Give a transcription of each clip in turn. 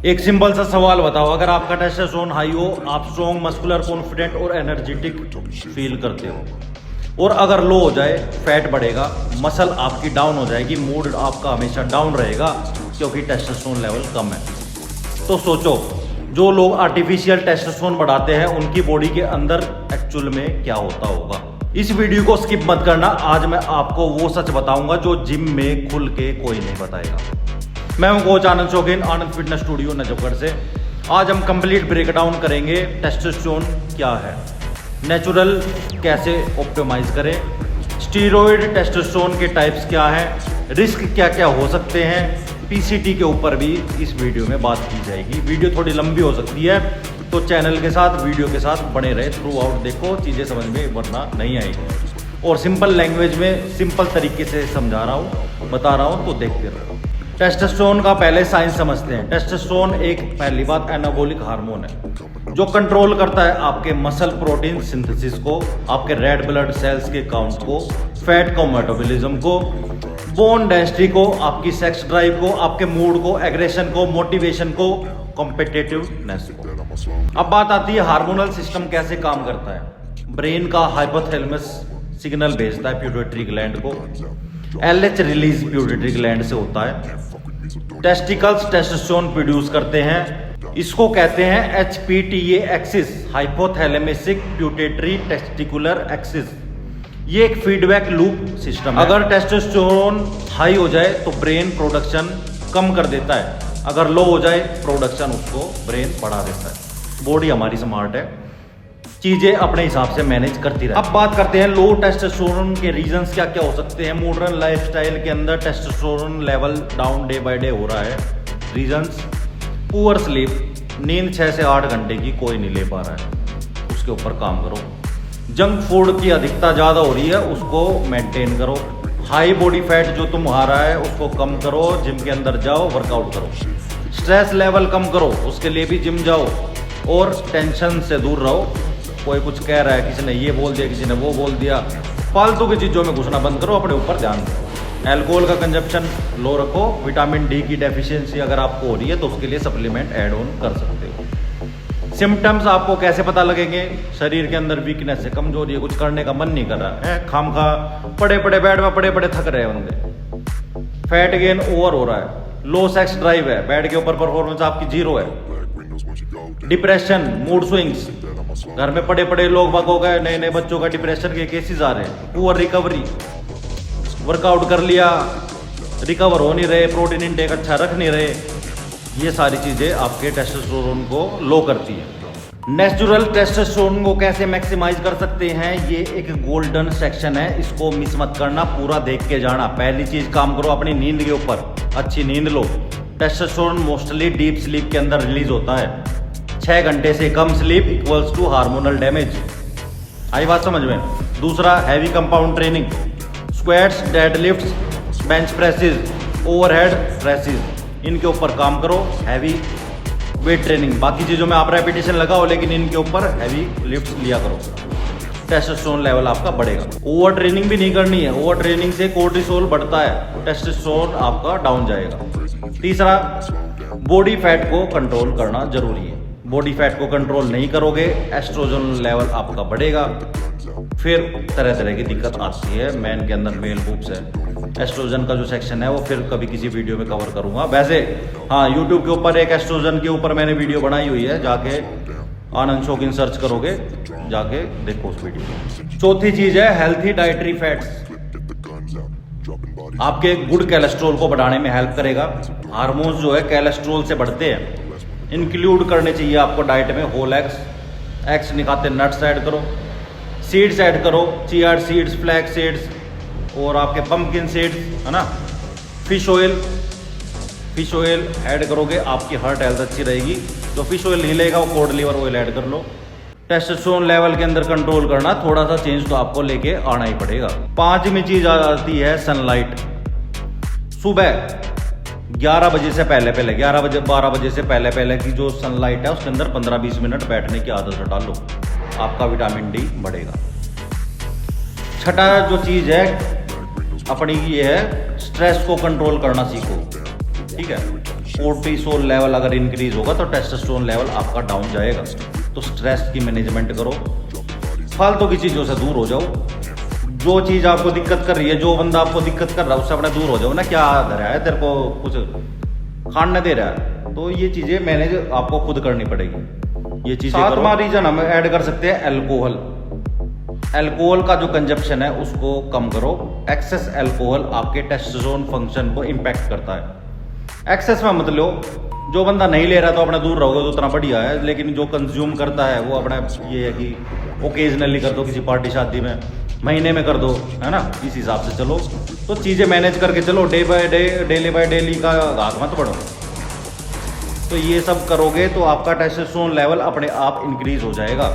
एक सिंपल सा सवाल बताओ, अगर आपका टेस्टोस्टेरोन हाई हो, आप स्ट्रॉन्ग, मस्कुलर, कॉन्फिडेंट और एनर्जेटिक फील करते हो, और अगर लो हो जाए, फैट बढ़ेगा, मसल आपकी डाउन हो जाएगी, मूड आपका हमेशा डाउन रहेगा क्योंकि टेस्टोस्टेरोन लेवल कम है। तो सोचो, जो लोग आर्टिफिशियल टेस्टोस्टेरोन बढ़ाते हैं उनकी बॉडी के अंदर एक्चुअल में क्या होता होगा। इस वीडियो को स्किप मत करना। आज मैं आपको वो सच बताऊंगा जो जिम में खुल के कोई नहीं बताएगा। मैं हूं कोच आनंद शौकीन, आनंद फिटनेस स्टूडियो नजफगढ़ से। आज हम कंप्लीट ब्रेकडाउन करेंगे टेस्टोस्टेरोन क्या है, नेचुरल कैसे ऑप्टिमाइज करें, स्टीरॉयड टेस्टोस्टेरोन के टाइप्स क्या हैं, रिस्क क्या क्या हो सकते हैं, पीसीटी के ऊपर भी इस वीडियो में बात की जाएगी। वीडियो थोड़ी लंबी हो सकती है तो चैनल के साथ, वीडियो के साथ बने रहे, थ्रू आउट देखो, चीज़ें समझ में वरना नहीं आएगी। और सिंपल लैंग्वेज में सिंपल तरीके से समझा रहा हूँ, बता रहा हूँ, तो देखते रहो। टेस्टोस्टेरोन का पहले साइंस समझते हैं। टेस्टोस्टेरोन एक, पहली बात, एनाबॉलिक हार्मोन है जो कंट्रोल करता है आपके मसल प्रोटीन सिंथेसिस को, आपके रेड ब्लड सेल्स के काउंट को, फैट को, मेटाबॉलिज्म को, बोन डेंसिटी को, आपकी सेक्स ड्राइव को, आपके मूड को, एग्रेशन को, मोटिवेशन को, कॉम्पिटिटिवनेस को। अब बात आती है हार्मोनल सिस्टम कैसे काम करता है। ब्रेन का हाइपोथैलेमस सिग्नल भेजता है पिट्यूटरी ग्लैंड को, एलएच रिलीज पिट्यूटरी ग्लैंड से होता है। टेस्टिकल्स टेस्टोस्टेरोन प्रोड्यूस करते हैं, इसको कहते हैं HPTA axis, hypothalamic pituitary testicular axis. ये एक फीडबैक लूप सिस्टम है। अगर टेस्टोस्टेरोन हाई हो जाए तो ब्रेन प्रोडक्शन कम कर देता है, अगर लो हो जाए प्रोडक्शन उसको ब्रेन बढ़ा देता है। बॉडी हमारी स्मार्ट है, चीजें अपने हिसाब से मैनेज करती रहती है। अब बात करते हैं लो टेस्टोस्टेरोन के रीजंस क्या क्या हो सकते हैं। मॉडर्न लाइफस्टाइल के अंदर testosterone level down day by day हो रहा है। रीजंस, पुअर स्लीप, नींद 6 से 8 घंटे की कोई नहीं ले पा रहा है, उसके ऊपर काम करो। जंक फूड की अधिकता ज़्यादा हो रही है, उसको मेंटेन करो। हाई बॉडी फैट जो तुम्हारा है उसको कम करो, जिम के अंदर जाओ, वर्कआउट करो। स्ट्रेस लेवल कम करो, उसके लिए भी जिम जाओ, और टेंशन से दूर रहो। कोई कुछ कह रहा है, किसी ने ये बोल दिया, किसी ने वो बोल दिया, फालतू की चीज़ों में घुसना बंद करो, अपने ऊपर ध्यान दो। एल्कोहल का कंजप्शन लो रखो। विटामिन डी की डेफिशिएंसी अगर आपको हो रही है तो उसके लिए सप्लीमेंट ऐड ऑन कर सकते हो। सिम्टम्स आपको कैसे पता लगेंगे। शरीर के अंदर वीकनेस है, कमजोरी है, कुछ करने का मन नहीं कर रहा है, खामखा पड़े पड़े बेड में पड़े पड़े थक रहे हैं बंदे। फैट गेन ओवर हो रहा है, लो सेक्स ड्राइव है, बेड के ऊपर परफॉर्मेंस आपकी जीरो है। डिप्रेशन, मूड स्विंग्स, घर में पड़े पड़े लोग बाग हो गए, नए नए बच्चों का डिप्रेशन के केसेस आ रहे हैं। पुअर रिकवरी, वर्कआउट कर लिया, रिकवर हो नहीं रहे, प्रोटीन इंटेक अच्छा रख नहीं रहे, ये सारी चीजें आपके टेस्टोस्टेरोन को लो करती है। नेचुरल टेस्टोस्टेरोन को कैसे मैक्सिमाइज कर सकते हैं, ये एक गोल्डन सेक्शन है, इसको मिस मत करना, पूरा देख के जाना। पहली चीज, काम करो अपनी नींद के ऊपर, अच्छी नींद लो। टेस्टोस्टेरोन मोस्टली डीप स्लीप के अंदर रिलीज होता है। 6 घंटे से कम sleep equals to hormonal damage. आई बात समझ में। दूसरा, heavy compound training, squats, deadlifts, bench presses, overhead presses, इनके ऊपर काम करो। हैवी वेट ट्रेनिंग, बाकी चीज़ों में आप रेपिटेशन लगाओ, लेकिन इनके ऊपर हैवी लिफ्ट लिया करो, टेस्टोस्टेरोन लेवल आपका बढ़ेगा। ओवर ट्रेनिंग भी नहीं करनी है, ओवर ट्रेनिंग से कोर्टिसोल बढ़ता है, टेस्टोस्टेरोन आपका डाउन जाएगा। तीसरा, बॉडी फैट को कंट्रोल करना जरूरी है। बॉडी फैट को कंट्रोल नहीं करोगे, एस्ट्रोजन लेवल आपका बढ़ेगा, फिर तरह तरह की दिक्कत आती है। मैन के अंदर मेल बुक्स है, एस्ट्रोजन का जो सेक्शन है वो फिर कभी किसी वीडियो में कवर करूंगा। वैसे हाँ, यूट्यूब के ऊपर एक एस्ट्रोजन के ऊपर मैंने वीडियो बनाई हुई है, जाके आनंद शौकीन सर्च करोगे, जाके देखो उस वीडियो। चौथी चीज है हेल्थी डाइटरी फैट्स, आपके गुड कोलेस्ट्रॉल को बढ़ाने में हेल्प करेगा। हार्मोन्स जो है कोलेस्ट्रॉल से बढ़ते हैं, इंक्लूड करने चाहिए आपको डाइट में। होल एग्स नहीं खाते, नट्स ऐड करो, सीड्स ऐड करो, चिया सीड्स, फ्लैक्स सीड्स, और आपके पंपकिन सीड्स, है ना। फिश ऑयल ऐड करोगे, आपकी हार्ट हेल्थ अच्छी रहेगी। जो फिश ऑयल नहीं लेगा वो कॉड लिवर ऑयल ऐड कर लो। टेस्टोस्टेरोन लेवल के अंदर कंट्रोल करना, थोड़ा सा चेंज तो आपको लेके आना ही पड़ेगा। 5वीं चीज आ जाती है सनलाइट। सुबह 11 बजे से पहले 11 बजे 12 बजे से पहले की जो सनलाइट है उसके अंदर 15-20 मिनट बैठने की आदत डालो, आपका विटामिन डी बढ़ेगा। छठा जो चीज है अपनी ये है, स्ट्रेस को कंट्रोल करना सीखो। ठीक है, कोर्टिसोल लेवल अगर इंक्रीज होगा तो टेस्टोस्टेरोन लेवल आपका डाउन जाएगा। तो स्ट्रेस की मैनेजमेंट करो, फालतू की चीज़ों से दूर हो जाओ। जो चीज़ आपको दिक्कत कर रही है, जो बंदा आपको दिक्कत कर रहा है, उससे अपने दूर हो जाओ ना। क्या धर है तेरे को, कुछ खाने दे रहा है, तो ये चीज़ें मैनेज आपको खुद करनी पड़ेगी। ये चीज़ें करो। 7वां रीजन हम ऐड कर सकते हैं अल्कोहल। अल्कोहल का जो कंजप्शन है उसको कम करो। एक्सेस अल्कोहल आपके टेस्टोस्टेरोन फंक्शन को इम्पैक्ट करता है। एक्सेस में मत लो, जो बंदा नहीं ले रहा तो अपना दूर रहोगे तो उतना बढ़िया है, लेकिन जो कंज्यूम करता है वो अपना ये है कि ओकेजनली कर दो, किसी पार्टी शादी में, महीने में कर दो, है ना। इस हिसाब से चलो, तो चीज़ें मैनेज करके चलो। Day by day, daily by daily का घात मत बढ़ो। तो ये सब करोगे तो आपका टेस्टोस्टेरोन लेवल अपने आप इंक्रीज हो जाएगा।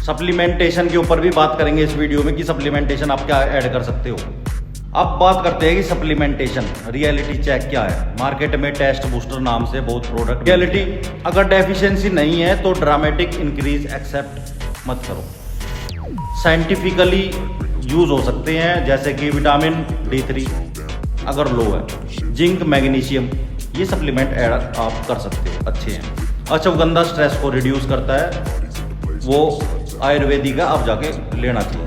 सप्लीमेंटेशन के ऊपर भी बात करेंगे इस वीडियो में कि सप्लीमेंटेशन आप क्या ऐड कर सकते हो। अब बात करते हैं कि सप्लीमेंटेशन रियलिटी चेक क्या है। मार्केट में टेस्ट बूस्टर नाम से बहुत प्रोडक्ट। रियलिटी अगर डेफिशिएंसी नहीं है तो ड्रामेटिक इंक्रीज एक्सेप्ट मत करो। साइंटिफिकली यूज हो सकते हैं, जैसे कि विटामिन D3 अगर लो है, जिंक, मैग्नीशियम, ये सप्लीमेंट ऐड आप कर सकते हो, अच्छे हैं। अश्वगंधा स्ट्रेस को रिड्यूस करता है, वो आयुर्वेदिक का आप जाके लेना चाहिए।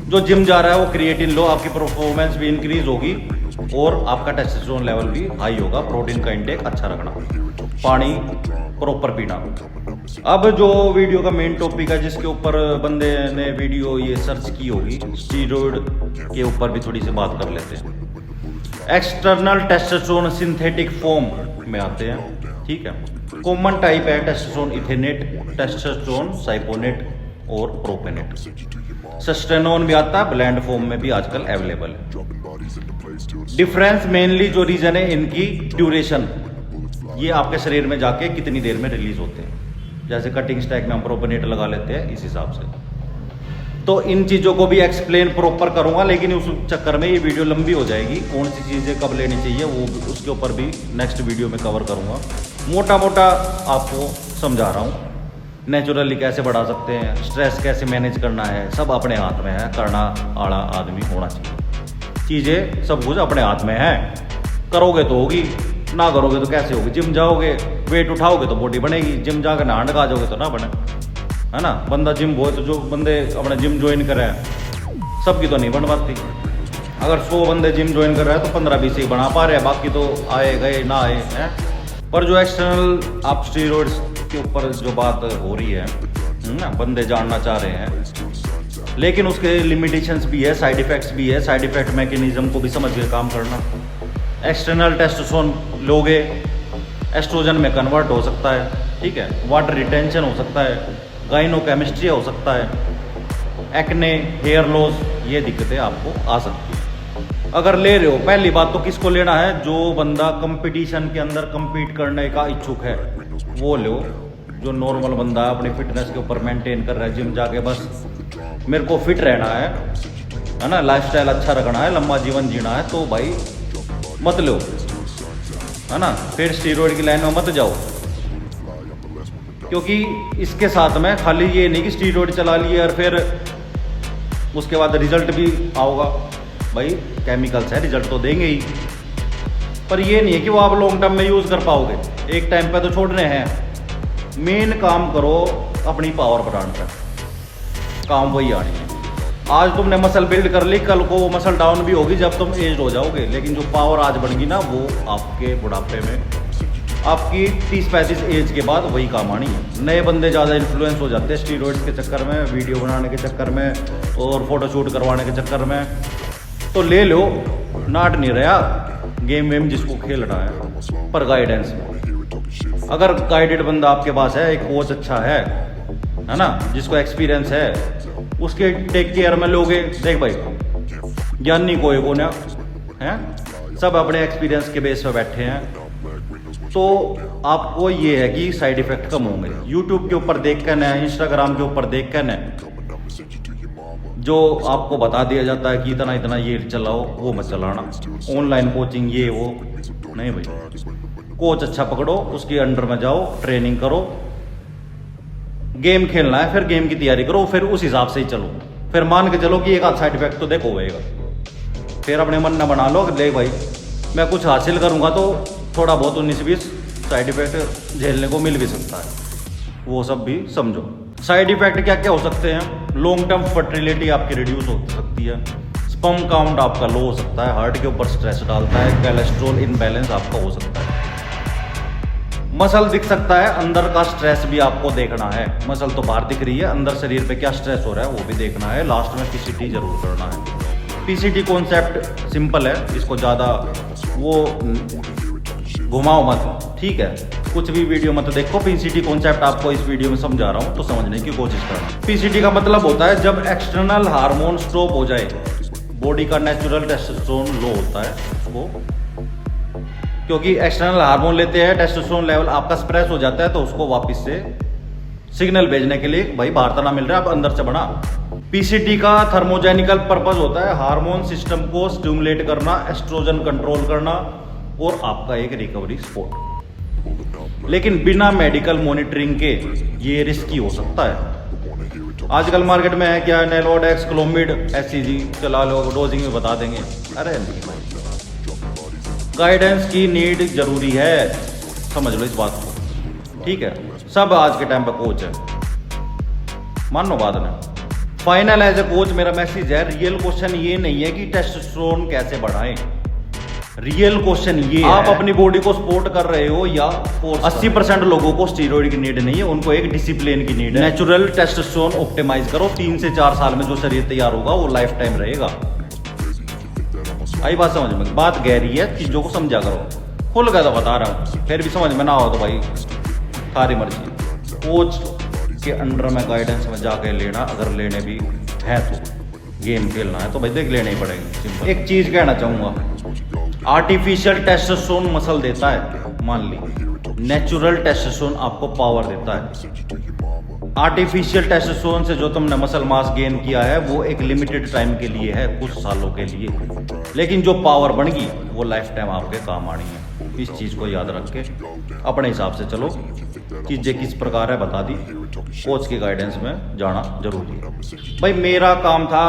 जो जिम जा रहा है वो क्रिएटिन लो, आपकी परफॉर्मेंस भी इंक्रीज होगी और आपका टेस्टोस्टेरोन लेवल भी हाई होगा। प्रोटीन का इंटेक अच्छा रखना, पानी प्रॉपर पीना। अब जो वीडियो का मेन टॉपिक है, जिसके ऊपर बंदे ने वीडियो ये सर्च की होगी, स्टीरॉयड के ऊपर भी थोड़ी सी बात कर लेते हैं। एक्सटर्नल टेस्टोस्टेरोन सिंथेटिक फॉर्म में आते हैं, ठीक है। कॉमन टाइप है टेस्टोस्टेरोन इथेनेट, टेस्टोस्टेरोन साइपोनेट और प्रोपेनेट। सस्टेनोन भी आता है, ब्लेंड फॉर्म में भी आजकल अवेलेबल है। डिफरेंस मेनली जो रीजन है इनकी ड्यूरेशन, ये आपके शरीर में जाके कितनी देर में रिलीज होते हैं। जैसे कटिंग स्टैक में हम प्रोपेनेट लगा लेते हैं, इस हिसाब से। तो इन चीज़ों को भी एक्सप्लेन प्रॉपर करूंगा, लेकिन उस चक्कर में ये वीडियो लंबी हो जाएगी। कौन सी चीज़ें कब लेनी चाहिए वो उसके ऊपर भी नेक्स्ट वीडियो में कवर करूंगा। मोटा मोटा आपको समझा रहा हूँ। नेचुरली कैसे बढ़ा सकते हैं, स्ट्रेस कैसे मैनेज करना है, सब अपने हाथ में है। करना आड़ा आदमी होना चाहिए। चीज़ें सब कुछ अपने हाथ में है। करोगे तो होगी, ना करोगे तो कैसे होगी। जिम जाओगे, वेट उठाओगे तो बॉडी बनेगी। जिम जाकर नहाने का आ जाओगे तो ना बने, है ना। बंदा जिम हो तो जो बंदे अपने जिम ज्वाइन कर रहे हैं सबकी तो नहीं बन पाती। अगर 100 बंदे जिम ज्वाइन कर रहे हैं तो 15-20 ही बना पा रहे हैं, बाकी तो आए गए ना आए हैं। पर जो एक्सटर्नल आप स्टीरॉयड्स के ऊपर जो बात हो रही है ना, बंदे जानना चाह रहे हैं, लेकिन उसके लिमिटेशंस भी है, साइड इफेक्ट्स भी है। साइड इफेक्ट मैकेनिज्म को भी समझ के काम करना। एक्सटर्नल टेस्टोस्टेरोन लोगे, एस्ट्रोजन में कन्वर्ट हो सकता है, ठीक है। वाटर रिटेंशन हो सकता है, गाइनोकेमिस्ट्री हो सकता है, एक्ने, हेयर लॉस, ये दिक्कतें आपको आ सकती है। अगर ले रहे हो, पहली बात तो किसको लेना है, जो बंदा कंपटीशन के अंदर compete करने का इच्छुक है वो लो। जो नॉर्मल बंदा है, अपनी फिटनेस के ऊपर मेंटेन कर रहा है, जिम जाके बस मेरे को फिट रहना है ना, लाइफस्टाइल अच्छा रखना है, लंबा जीवन जीना है, तो भाई मत लो, है ना। फिर स्टीरॉयड की लाइन में मत जाओ, क्योंकि इसके साथ में खाली ये नहीं कि स्टीरॉयड चला लिए और फिर उसके बाद रिजल्ट भी आओगा। भाई केमिकल्स है, रिजल्ट तो देंगे ही, पर ये नहीं है कि वो आप लॉन्ग टर्म में यूज़ कर पाओगे। एक टाइम पे तो छोड़ने हैं। मेन काम करो अपनी पावर बढ़ाने पर, काम वही आनी है। आज तुमने मसल बिल्ड कर ली, कल को वो मसल डाउन भी होगी जब तुम एज हो जाओगे, लेकिन जो पावर आज बढ़ेगी ना वो आपके बुढ़ापे में, आपकी 30-35 एज के बाद वही काम आनी है। नए बंदे ज़्यादा इन्फ्लुएंस हो जाते हैं स्टीरॉयड्स के चक्कर में, वीडियो बनाने के चक्कर में और फोटोशूट करवाने के चक्कर में। तो ले लो, नाट नहीं रहा गेम वेम जिसको खेल रहा है, पर गाइडेंस में। अगर गाइडेड बंदा आपके पास है, एक कोच अच्छा है ना, जिसको एक्सपीरियंस है, उसके टेक केयर में लोगे। देख भाई, ज्ञानी कोई को ना है, सब अपने एक्सपीरियंस के बेस पर बैठे हैं, तो आपको ये है कि साइड इफेक्ट कम होंगे। यूट्यूब के ऊपर देख कर न, इंस्टाग्राम के ऊपर देख कर न, जो आपको बता दिया जाता है कि इतना इतना ये चलाओ, वो मत चलाना। ऑनलाइन कोचिंग ये वो नहीं भाई, कोच अच्छा पकड़ो, उसके अंडर में जाओ, ट्रेनिंग करो। गेम खेलना है, फिर गेम की तैयारी करो, फिर उस हिसाब से ही चलो। फिर मान के चलो कि एक आध साइड इफेक्ट तो देखो होएगा, फिर अपने मन न बना लो कि देख भाई मैं कुछ हासिल करूंगा तो थोड़ा बहुत 19-20 साइड इफेक्ट झेलने को मिल भी सकता है, वो सब भी समझो। साइड इफेक्ट क्या क्या हो सकते हैं? लॉन्ग टर्म फर्टिलिटी आपकी रिड्यूस हो सकती है, स्पर्म काउंट आपका लो हो सकता है, हार्ट के ऊपर स्ट्रेस डालता है, कोलेस्ट्रॉल इनबैलेंस आपका हो सकता है, मसल दिख सकता है, अंदर का स्ट्रेस भी आपको देखना है। मसल तो बाहर दिख रही है, अंदर शरीर पे क्या स्ट्रेस हो रहा है वो भी देखना है। लास्ट में पीसीटी जरूर करना है। पीसीटी कॉन्सेप्ट सिंपल है, इसको ज़्यादा वो घुमाओ मत, ठीक है? कुछ भी वीडियो मत देखो, पीसीटी कॉन्सेप्ट आपको इस वीडियो में समझा रहा हूँ तो समझने की कोशिश करना। पीसीटी का मतलब होता है जब एक्सटर्नल हार्मोन स्टॉप हो जाए, बॉडी का नेचुरल टेस्टोस्टेरोन लो होता है उसको, क्योंकि एक्सटर्नल हार्मोन लेते हैं, टेस्टोस्टेरोन लेवल आपका सप्रेस हो जाता है, तो उसको वापस से सिग्नल भेजने के लिए भाई बाहर तना मिल रहा है, अब अंदर से बढ़ा। पीसीटी का थर्मोजेनिकल पर्पस होता है हार्मोन सिस्टम को स्टिमुलेट करना, एस्ट्रोजन कंट्रोल करना और आपका एक रिकवरी सपोर्ट। लेकिन बिना मेडिकल मॉनिटरिंग के ये रिस्की हो सकता है। आजकल मार्केट में है क्या, नेलोडेक्स, क्लोमिड, एससीजी चला लो, डोजिंग में बता देंगे। अरे नहीं भाई, गाइडेंस की नीड जरूरी है, समझ लो इस बात को, ठीक है? सब आज के टाइम पे कोच है, मान लो बात ना। फाइनल एज ए कोच मेरा मैसेज है, रियल क्वेश्चन ये नहीं है कि टेस्टोस्टेरोन कैसे बढ़ाएं, रियल क्वेश्चन ये आप अपनी बॉडी को सपोर्ट कर रहे हो या 80% लोगों को स्टीरॉइड की नीड नहीं है, उनको एक डिसिप्लिन की नीड है। नेचुरल टेस्टोस्टेरोन ऑप्टिमाइज करो, 3 से 4 साल में जो शरीर तैयार होगा वो लाइफ टाइम रहेगा। आई बात समझ में? बात गहरी है, चीजों को समझा करो, खुल कर तो बता रहा हूँ, फिर भी समझ में ना हो तो भाई सारी मर्जी। कोच के अंडर में गाइडेंस में जाके लेना, अगर लेने भी है तो, गेम खेलना है तो भाई देख लेने ही पड़ेगी। सिंपल एक चीज कहना चाहूंगा, आर्टिफिशियल टेस्टोस्टेरोन मसल देता है मान ली, नेचुरल टेस्टोस्टेरोन आपको पावर देता है। आर्टिफिशियल टेस्टोस्टेरोन से जो तुमने मसल मास गेन किया है वो एक लिमिटेड टाइम के लिए है, कुछ सालों के लिए, लेकिन जो पावर बनेगी वो लाइफ टाइम आपके काम आनी है। इस चीज को याद रख के अपने हिसाब से चलो, चीजें किस प्रकार है बता दी, कोच के गाइडेंस में जाना जरूरी है। भाई मेरा काम था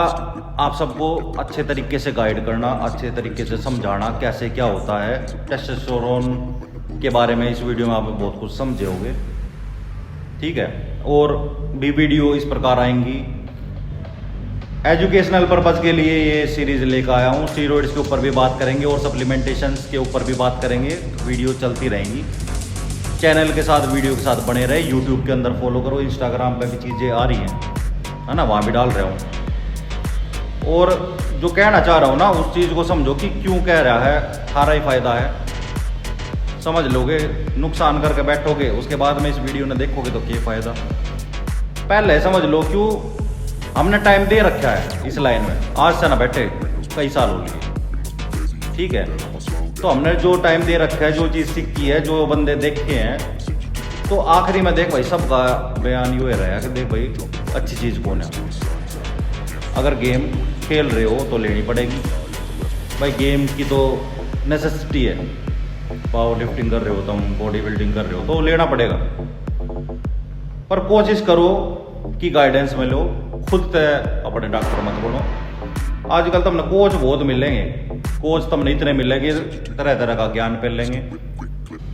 आप सबको अच्छे तरीके से गाइड करना, अच्छे तरीके से समझाना कैसे क्या होता है टेस्टोस्टेरोन के बारे में। इस वीडियो में आप बहुत कुछ समझे होंगे, ठीक है? और भी वीडियो इस प्रकार आएंगी, एजुकेशनल पर्पज़ के लिए ये सीरीज लेकर आया हूँ। स्टीरॉइड्स के ऊपर भी बात करेंगे और सप्लीमेंटेशंस के ऊपर भी बात करेंगे, वीडियो चलती रहेंगी। चैनल के साथ वीडियो के साथ बने रहे, यूट्यूब के अंदर फॉलो करो, इंस्टाग्राम पे भी चीज़ें आ रही हैं, है ना, वहाँ भी डाल रहा हूँ। और जो कहना चाह रहा हूँ ना उस चीज़ को समझो कि क्यों कह रहा है, सारा ही फायदा है, समझ लोगे, नुकसान करके बैठोगे उसके बाद में इस वीडियो ने देखोगे तो क्या फ़ायदा। पहले समझ लो क्यों हमने टाइम दे रखा है इस लाइन में, आज से ना बैठे कई साल हो गए, ठीक है? तो हमने जो टाइम दे रखा है, जो चीज़ सीखी है, जो बंदे देखे हैं, तो आखिरी में देख भाई सबका बयान ये रहा कि देख भाई अच्छी चीज़ कौन है। अगर गेम खेल रहे हो तो लेनी पड़ेगी भाई, गेम की तो नेसेसिटी है। पावर लिफ्टिंग कर रहे हो तुम, बॉडी बिल्डिंग कर रहे हो तो लेना पड़ेगा, पर कोशिश करो कि गाइडेंस में लो, खुद तय अपने डॉक्टर मत बनो। आजकल तुमने कोच बहुत मिलेंगे, कोच तुमने इतने मिलेंगे, तरह तरह का ज्ञान पहन लेंगे।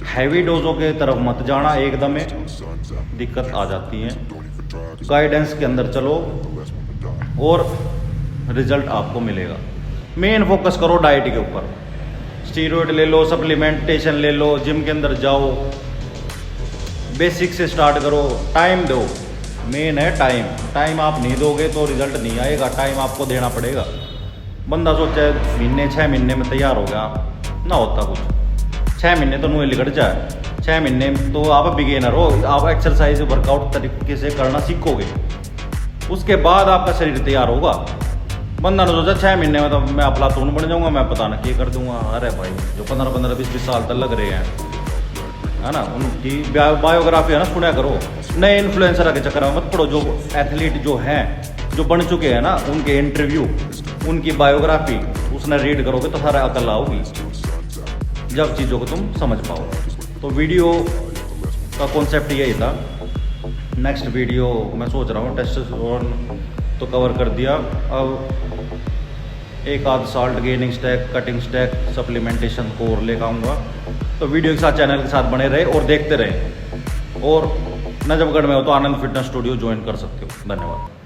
हैवी डोजों के तरफ मत जाना, एकदम में दिक्कत आ जाती है। गाइडेंस के अंदर चलो और रिजल्ट आपको मिलेगा। मेन फोकस करो डाइट के ऊपर, स्टीरॉइड ले लो, सप्लीमेंटेशन ले लो, जिम के अंदर जाओ, बेसिक से स्टार्ट करो, टाइम दो, मेन है टाइम। टाइम आप नहीं दोगे तो रिजल्ट नहीं आएगा, टाइम आपको देना पड़ेगा। बंदा सोचे महीने 6 महीने में तैयार हो गया, ना होता कुछ। 6 महीने तो नुए लिगड़ जाए, 6 महीने तो आप बिगेनर हो, आप एक्सरसाइज वर्कआउट तरीके से करना सीखोगे, उसके बाद आपका शरीर तैयार होगा। बंदा ने सोचा 6 महीने में तो मैं अफलातून बन जाऊंगा, मैं पता ना क्या कर दूंगा। अरे भाई जो 15-15, 20-20 साल तक लग रहे हैं, है ना, उनकी बायोग्राफी है ना, सुना करो। नए इन्फ्लुएंसर के चक्कर में मत पड़ो, जो एथलीट जो हैं, जो बन चुके हैं ना, उनके इंटरव्यू, उनकी बायोग्राफी उसने रीड करोगे तो सारा अकल आओगी, जब चीज़ों को तुम समझ पाओ। तो वीडियो का कॉन्सेप्ट यही था। नेक्स्ट वीडियो मैं सोच रहा हूँ टेस्टोस्टेरोन तो कवर कर दिया, अब एक आध salt gaining stack, cutting stack, supplementation को और लेकर आऊँगा। तो वीडियो के साथ चैनल के साथ बने रहे और देखते रहे। और नजफगढ़ में हो तो आनंद फिटनेस स्टूडियो ज्वाइन कर सकते हो। धन्यवाद।